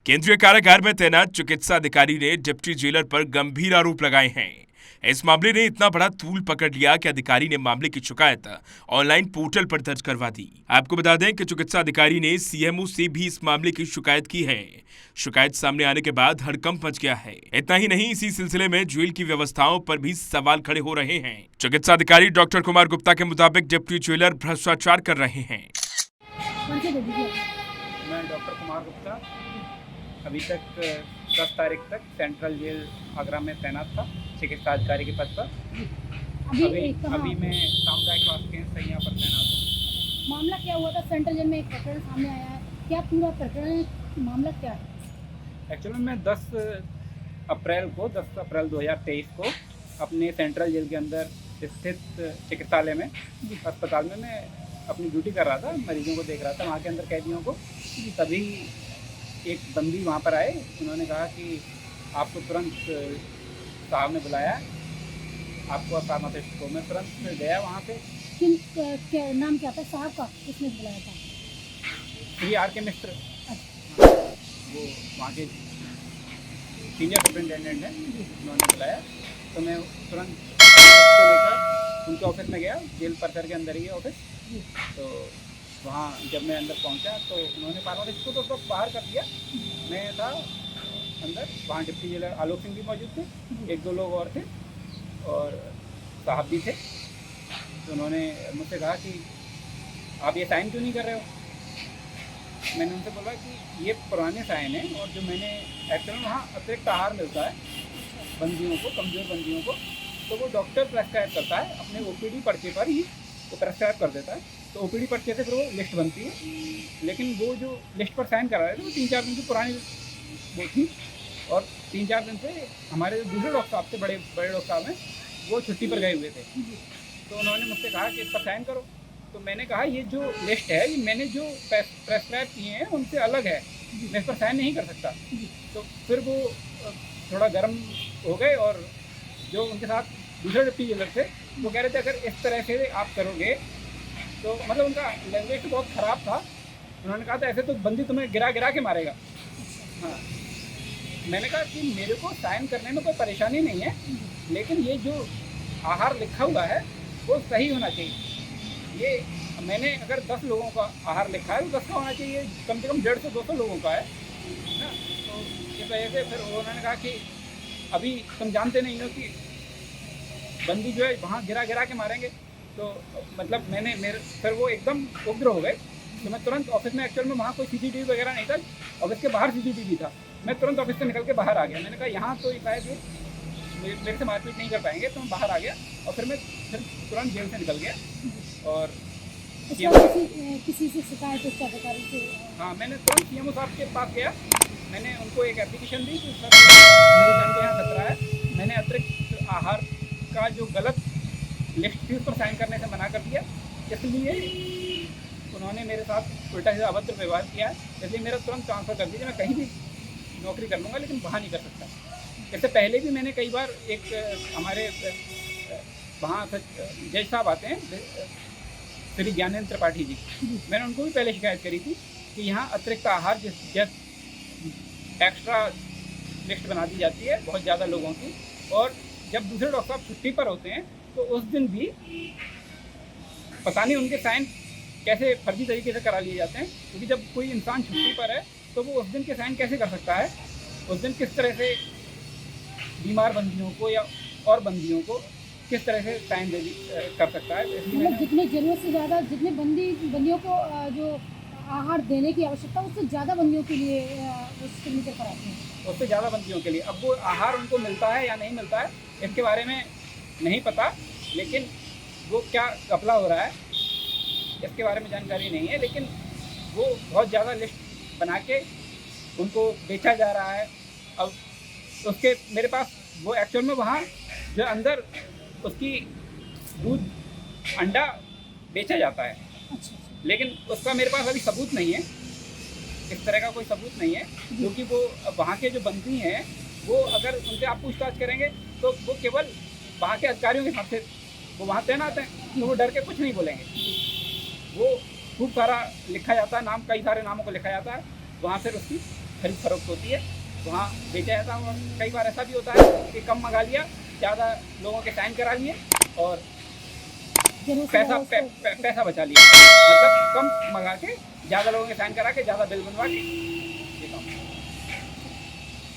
केंद्रीय कारागार में तैनात चिकित्सा अधिकारी ने डिप्टी जेलर पर गंभीर आरोप लगाए हैं। इस मामले ने इतना बड़ा तूल पकड़ लिया कि अधिकारी ने मामले की शिकायत ऑनलाइन पोर्टल पर दर्ज करवा दी। आपको बता दें कि चिकित्सा अधिकारी ने सीएमओ से भी इस मामले की शिकायत की है। शिकायत सामने आने के बाद हड़कंप मच गया है। इतना ही नहीं, इसी सिलसिले में जेल की व्यवस्थाओं पर भी सवाल खड़े हो रहे हैं। चिकित्सा अधिकारी डॉक्टर कुमार गुप्ता के मुताबिक डिप्टी जेलर भ्रष्टाचार कर रहे हैं। मैं डॉक्टर कुमार गुप्ता अभी तक 10 तारीख तक सेंट्रल जेल आगरा में तैनात था चिकित्सा अधिकारी के पद पर। अभी मैं सामुदायिक स्वास्थ्य केंद्र यहाँ पर तैनात हूँ। मामला क्या हुआ था? सेंट्रल जेल में एक प्रकरण सामने आया है, क्या पूरा प्रकरण मामला क्या है? एक्चुअली मैं 10 अप्रैल 2023 को अपने सेंट्रल जेल के अंदर स्थित चिकित्सालय में अस्पताल में मैं अपनी ड्यूटी कर रहा था, मरीजों को देख रहा था वहाँ के अंदर कैदियों को। तभी एक बंदी वहाँ पर आए, उन्होंने कहा कि आपको तुरंत साहब ने बुलाया है, आपको फार्मासिस्ट को। मैं तुरंत गया वहाँ पे। क्या नाम क्या था साहब का? किसने बुलाया था? श्री आर के मिश्र, वो वहाँ के सीनियर सुपरिटेंडेंट हैं, उन्होंने बुलाया। तो मैं तुरंत उसको लेकर उनके ऑफिस में गया, जेल परिसर के अंदर ही है ऑफिस। तो वहाँ जब मैं अंदर पहुँचा तो उन्होंने फार्मासिस्ट को तो सब बाहर कर दिया। मैं था अंदर, वहाँ डिप्टी जेलर आलोक सिंह भी मौजूद थे, 1-2 लोग और थे और साहब भी थे। तो उन्होंने मुझसे कहा कि आप ये साइन क्यों नहीं कर रहे हो? मैंने उनसे बोला कि ये पुराने साइन हैं और जो मैंने एक्चुअली वहाँ अतिरिक्त आहार मिलता है बंदियों को, कमज़ोर बंदियों को, तो वो डॉक्टर प्रेस्क्राइब करता है अपने ओपीडी पर्चे पर ही, वो प्रेस्क्राइब कर देता है। तो ओपीडी पर्चे से फिर वो लिस्ट बनती है, लेकिन वो जो लिस्ट पर साइन करा रहे थे वो 3-4 दिन की पुरानी वो थी। और 3-4 दिन से हमारे जो दूसरे डॉक्टर साहब थे, बड़े डॉक्टर साहब हैं, वो छुट्टी पर गए हुए थे। तो उन्होंने मुझसे कहा कि इस पर साइन करो। तो मैंने कहा ये जो लिस्ट है, ये मैंने जो प्रेस्क्राइब किए हैं उनसे अलग है, मैं इस पर साइन नहीं कर सकता। तो फिर वो थोड़ा गर्म हो गए और जो उनके साथ दूसरे डिप्टी जेलर थे वो कह रहे थे अगर इस तरह से आप करोगे तो मतलब उनका लैंग्वेज तो बहुत ख़राब था। उन्होंने कहा था ऐसे तो बंदी तुम्हें गिरा गिरा के मारेगा। हाँ, मैंने कहा कि मेरे को साइन करने में कोई परेशानी नहीं है, लेकिन ये जो आहार लिखा हुआ है वो सही होना चाहिए। ये मैंने अगर 10 लोगों का आहार लिखा है तो 10 का होना चाहिए, कम से कम 150 से 200 लोगों का है ना। तो इस वजह से फिर उन्होंने कहा कि अभी तुम जानते नहीं हो कि बंदी जो है वहाँ गिरा गिरा के मारेंगे। तो मतलब फिर वो एकदम उग्र हो गए। तो मैं तुरंत ऑफिस में, एक्चुअल में वहाँ कोई सीसीटीवी वगैरह नहीं था, ऑफिस के बाहर सीसीटीवी था। मैं तुरंत ऑफिस से निकल के बाहर आ गया। मैंने कहा यहाँ तो शायद ये मेरे से मारपीट नहीं कर पाएंगे, तो मैं बाहर आ गया और फिर तुरंत जेल से निकल गया। और किसी से शिकायत उसका अधिकारी से? हाँ, मैंने तुरंत सीएमओ साहब के पास गया। मैंने उनको एक एप्लीकेशन दी कि सर मेरी जान को यहाँ खतरा है। मैंने अतिरिक्त आहार का जो गलत लिस्ट थी उस पर साइन करने से मना कर दिया, इसलिए उन्होंने मेरे साथ उल्टा सीधा अभद्र व्यवहार किया। इसलिए मेरा तुरंत ट्रांसफ़र कर दीजिए, मैं कहीं भी नौकरी कर लूँगा लेकिन वहाँ नहीं कर सकता। इससे पहले भी मैंने कई बार एक हमारे वहाँ जज साहब आते हैं, श्री ज्ञानेंद्र त्रिपाठी जी, मैंने उनको भी पहले शिकायत करी थी कि यहाँ अतिरिक्त आहार जिस एक्स्ट्रा लिस्ट बना दी जाती है बहुत ज़्यादा लोगों की, और जब दूसरे डॉक्टर साहब छुट्टी पर होते हैं तो उस दिन भी पता नहीं उनके साइन कैसे फर्जी तरीके से करा लिए जाते हैं। क्योंकि जब कोई इंसान छुट्टी पर है तो वो उस दिन के साइन कैसे कर सकता है? उस दिन किस तरह से बीमार बंदियों को या और बंदियों को किस तरह से साइन कर सकता है? मतलब जितने जरूरत से ज़्यादा, जितने बंदियों को जो आहार देने की आवश्यकता, उससे ज़्यादा बंदियों के लिए उस सिग्नेचर कराते हैं। उससे ज़्यादा बंदियों के लिए अब वो आहार उनको मिलता है या नहीं मिलता है इसके बारे में नहीं पता, लेकिन वो क्या घपला हो रहा है इसके बारे में जानकारी नहीं है। लेकिन वो बहुत ज़्यादा लिस्ट बना के उनको बेचा जा रहा है। अब उसके मेरे पास वो एक्चुअल में वहाँ जो अंदर उसकी दूध अंडा बेचा जाता है, लेकिन उसका मेरे पास अभी सबूत नहीं है, इस तरह का कोई सबूत नहीं है। क्योंकि वो वहाँ के जो बंदी हैं वो अगर उनसे आप पूछताछ करेंगे तो वो केवल वहाँ के अधिकारियों के हिसाब से वो वहाँ तैनात हैं, तो वो डर के कुछ नहीं बोलेंगे। वो खूब सारा लिखा जाता है नाम, कई सारे नामों को लिखा जाता है वहाँ, फिर उसकी खरीद फरोख्त होती है वहाँ बेचा जाता है। और कई बार ऐसा भी होता है कि कम मंगा लिया, ज़्यादा लोगों के टाइम करा लिए और जरूरत से पैसा ज़्यादा उसको- पैसा बचा लिया, मतलब कम मंगा के ज़्यादा लोगों के साइन करा के ज़्यादा बिल बनवा के ये काम।